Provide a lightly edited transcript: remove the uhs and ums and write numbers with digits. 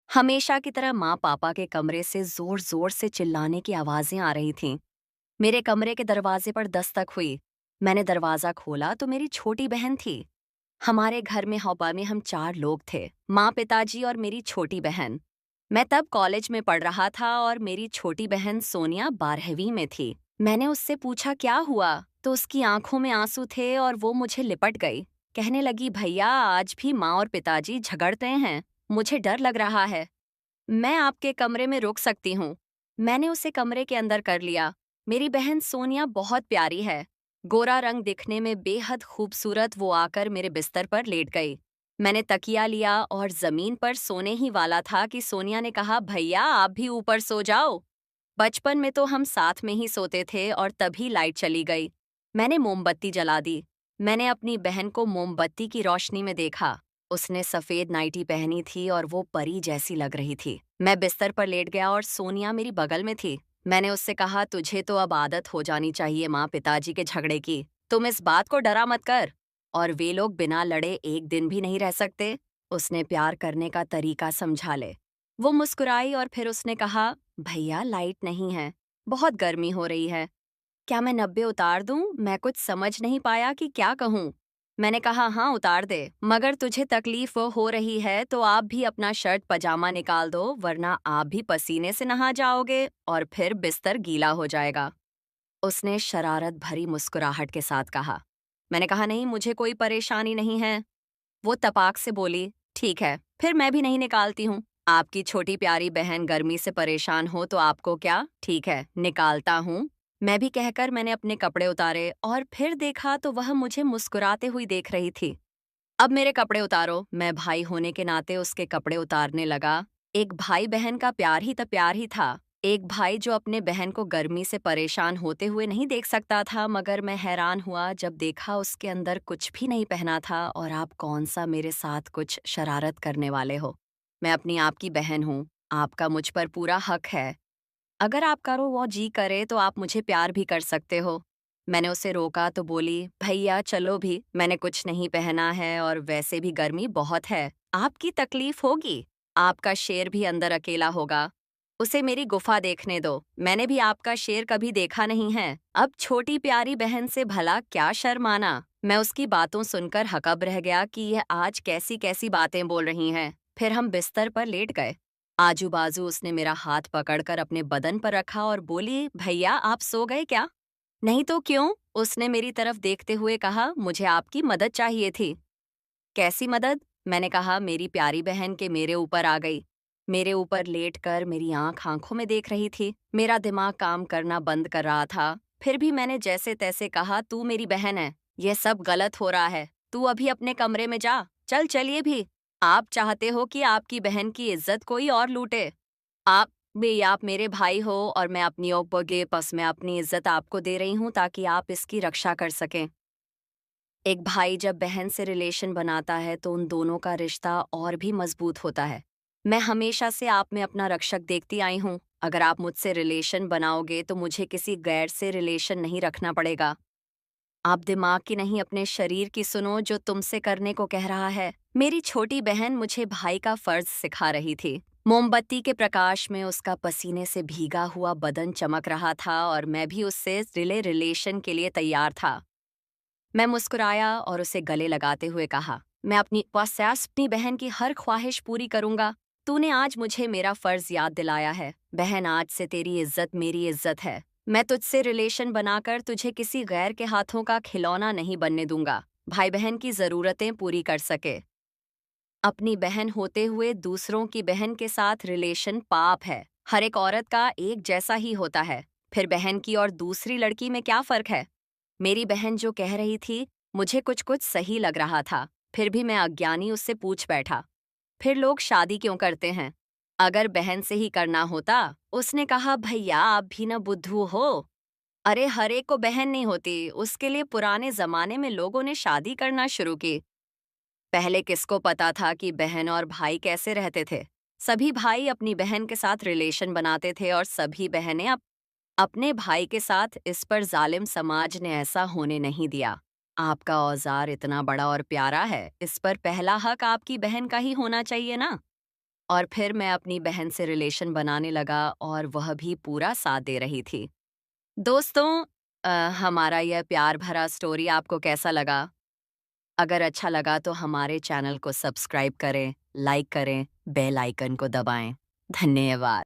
हमेशा की तरह माँ पापा के कमरे से जोर जोर से चिल्लाने की आवाजें आ रही थीं। मेरे कमरे के दरवाजे पर दस्तक हुई। मैंने दरवाजा खोला तो मेरी छोटी बहन थी। हमारे घर में हौबा में हम 4 लोग थे, माँ, पिताजी और मेरी छोटी बहन। मैं तब कॉलेज में पढ़ रहा था और मेरी छोटी बहन सोनिया 12वीं में थी। मैंने उससे पूछा क्या हुआ, तो उसकी आंखों में आंसू थे और वो मुझे लिपट गई। कहने लगी, भैया आज भी माँ और पिताजी झगड़ते हैं, मुझे डर लग रहा है। मैं आपके कमरे में रुक सकती हूँ। मैंने उसे कमरे के अंदर कर लिया। मेरी बहन सोनिया बहुत प्यारी है। गोरा रंग दिखने में बेहद खूबसूरत वो आकर मेरे बिस्तर पर लेट गई। मैंने तकिया लिया और जमीन पर सोने ही वाला था कि सोनिया ने कहा, भैया आप भी ऊपर सो जाओ। बचपन में तो हम साथ में ही सोते थे और तभी लाइट चली गई। मैंने मोमबत्ती जला दी। मैंने अपनी बहन को मोमबत्ती की रोशनी में देखा। उसने सफेद नाइटी पहनी थी और वो परी जैसी लग रही थी। मैं बिस्तर पर लेट गया और सोनिया मेरी बगल में थी। मैंने उससे कहा, तुझे तो अब आदत हो जानी चाहिए माँ पिताजी के झगड़े की। तुम इस बात को डरा मत कर। और वे लोग बिना लड़े एक दिन भी नहीं रह सकते। उसने प्यार करने का तरीका समझा ले। वो मुस्कुराई और फिर उसने कहा, भैया लाइट नहीं है, बहुत गर्मी हो रही है। क्या मैं 90 उतार दूं? मैं कुछ समझ नहीं पाया कि क्या कहूं। मैंने कहा, हाँ उतार दे, मगर तुझे तकलीफ हो रही है तो आप भी अपना शर्ट पजामा निकाल दो, वरना आप भी पसीने से नहा जाओगे और फिर बिस्तर गीला हो जाएगा। उसने शरारत भरी मुस्कुराहट के साथ कहा। मैंने कहा, नहीं मुझे कोई परेशानी नहीं है। वो तपाक से बोली, ठीक है, फिर मैं भी नहीं निकालती हूँ। आपकी छोटी प्यारी बहन गर्मी से परेशान हो तो आपको क्या, ठीक है, निकालता हूँ। मैं भी कहकर मैंने अपने कपड़े उतारे और फिर देखा तो वह मुझे मुस्कुराते हुई देख रही थी। अब मेरे कपड़े उतारो। मैं भाई होने के नाते उसके कपड़े उतारने लगा। एक भाई बहन का प्यार ही तो प्यार ही था। एक भाई जो अपने बहन को गर्मी से परेशान होते हुए नहीं देख सकता था, मगर मैं हैरान हुआ जब देखा उसके अंदर कुछ भी नहीं पहना था और आप कौन सा मेरे साथ कुछ शरारत करने वाले हो। मैं अपनी आपकी बहन हूँ, आपका मुझ पर पूरा हक है। अगर आपका वो जी करे तो आप मुझे प्यार भी कर सकते हो। मैंने उसे रोका तो बोली, भैया चलो भी, मैंने कुछ नहीं पहना है और वैसे भी गर्मी बहुत है। आपकी तकलीफ होगी। आपका शेर भी अंदर अकेला होगा। उसे मेरी गुफा देखने दो। मैंने भी आपका शेर कभी देखा नहीं है। अब छोटी प्यारी बहन से भला क्या शर्माना। मैं उसकी बातों सुनकर हकब रह गया कि यह आज कैसी कैसी बातें बोल रही हैं। फिर हम बिस्तर पर लेट गए। आजू बाजू उसने मेरा हाथ पकड़कर अपने बदन पर रखा और बोली, भैया आप सो गए क्या? नहीं तो क्यों? उसने मेरी तरफ देखते हुए कहा, मुझे आपकी मदद चाहिए थी। कैसी मदद? मैंने कहा, मेरी प्यारी बहन के मेरे ऊपर आ गई। मेरे ऊपर लेटकर मेरी आंख आंखों में देख रही थी। मेरा दिमाग काम करना बंद कर रहा था। फिर भी मैंने जैसे तैसे कहा, तू मेरी बहन है, यह सब गलत हो रहा है। तू अभी अपने कमरे में जा। चलिए भी। आप चाहते हो कि आपकी बहन की इज्जत कोई और लूटे। आप मेरे भाई हो और मैं अपनी ओपगे पस में अपनी इज्जत आपको दे रही हूँ ताकि आप इसकी रक्षा कर सकें। एक भाई जब बहन से रिलेशन बनाता है तो उन दोनों का रिश्ता और भी मजबूत होता है। मैं हमेशा से आप में अपना रक्षक देखती आई हूँ। अगर आप मुझसे रिलेशन बनाओगे तो मुझे किसी गैर से रिलेशन नहीं रखना पड़ेगा। आप दिमाग की नहीं अपने शरीर की सुनो जो तुमसे करने को कह रहा है। मेरी छोटी बहन मुझे भाई का फर्ज सिखा रही थी। मोमबत्ती के प्रकाश में उसका पसीने से भीगा हुआ बदन चमक रहा था और मैं भी उससे रिलेशन के लिए तैयार था। मैं मुस्कुराया और उसे गले लगाते हुए कहा, मैं अपनी अपनी बहन की हर ख्वाहिश पूरी करूंगा। तूने आज मुझे मेरा फर्ज याद दिलाया है। बहन, आज से तेरी इज्जत मेरी इज्जत है। मैं तुझसे रिलेशन बनाकर तुझे किसी गैर के हाथों का खिलौना नहीं बनने दूंगा। भाई बहन की जरूरतें पूरी कर सके। अपनी बहन होते हुए दूसरों की बहन के साथ रिलेशन पाप है। हर एक औरत का एक जैसा ही होता है। फिर बहन की और दूसरी लड़की में क्या फर्क है? मेरी बहन जो कह रही थी, मुझे कुछ कुछ सही लग रहा था। फिर भी मैं अज्ञानी उससे पूछ बैठा, फिर लोग शादी क्यों करते हैं? अगर बहन से ही करना होता। उसने कहा, भैया आप भी न बुद्धू हो। अरे हर एक को बहन नहीं होती, उसके लिए पुराने जमाने में लोगों ने शादी करना शुरू की। पहले किसको पता था कि बहन और भाई कैसे रहते थे? सभी भाई अपनी बहन के साथ रिलेशन बनाते थे और सभी बहनें अपने भाई के साथ। इस पर जालिम समाज ने ऐसा होने नहीं दिया। आपका औजार इतना बड़ा और प्यारा है, इस पर पहला हक आपकी बहन का ही होना चाहिए ना। और फिर मैं अपनी बहन से रिलेशन बनाने लगा और वह भी पूरा साथ दे रही थी। दोस्तों, हमारा यह प्यार भरा स्टोरी आपको कैसा लगा? अगर अच्छा लगा तो हमारे चैनल को सब्सक्राइब करें, लाइक करें, बेल आइकन को दबाएं। धन्यवाद।